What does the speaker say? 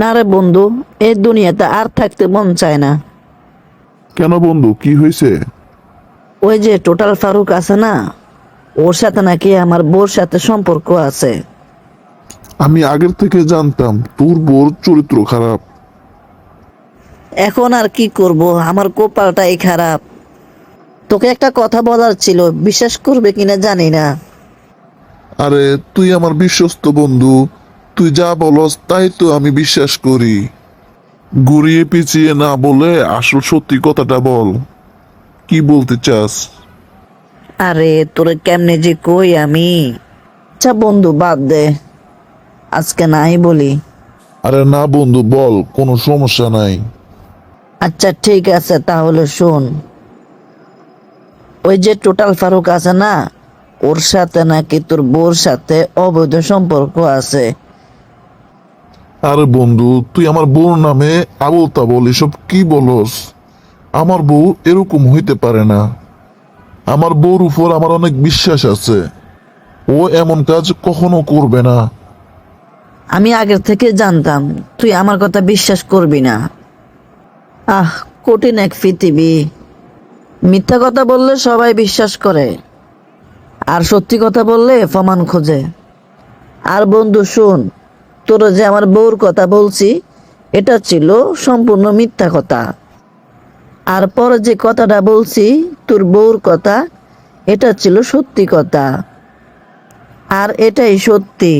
না রে বন্ধু, এই দুনিয়াতে আর থাকতে মন চায় না। কেন বন্ধু, কি হয়েছে? ওই যে টোটাল ফারুক আছে না, ওর সাথে নাকি আমার বউর সাথে সম্পর্ক আছে। আমি আগের থেকে জানতাম তোর বোর চরিত্র খারাপ। এখন আর কি করব, আমার কপালটাই খারাপ। তোকে একটা কথা বলার ছিল, বিশ্বাস করবে কিনা জানি না। আরে তুই আমার বিশ্বস্ত বন্ধু, তুই যা বলস তাই তো আমি বিশ্বাস করি। ঘুরিয়ে পিছিয়ে না বলে আসল সত্যি কথাটা বল, কি বলতে চাস? আরে তোরে কেমনে যে কই আমি। আচ্ছা বন্ধু, বাদ দে, আজকে নাই বলি। আরে না বন্ধু, বল, কোনো সমস্যা নাই। আচ্ছা ঠিক আছে, তাহলে শোন। ওই যে টোটাল ফারুক আছে না, ওর সাথে নাকি তোর বউর সাথে অবৈধ সম্পর্ক আছে। আরে বন্ধু, তুই আমার বউর নামে আবল তাবল এসব কি বলস? আমার বউ এরকম হইতে পারে না। আমার বউর উপর আমার অনেক বিশ্বাস আছে, ও এমন কাজ কখনো করবে না। আমি আগের থেকে জানতাম তুই আমার কথা বিশ্বাস করবি না। আহ, কঠিন এক পৃথিবী। মিথ্যা কথা বললে সবাই বিশ্বাস করে, আর সত্যি কথা বললে প্রমাণ খোঁজে। আর বন্ধু শোন, তোর যে আমার বউর কথা বলছি, এটা ছিল সম্পূর্ণ মিথ্যা কথা। আর পরে যে কথাটা বলছি তোর বউর কথা, এটা ছিল সত্যি কথা। আর এটাই সত্যি।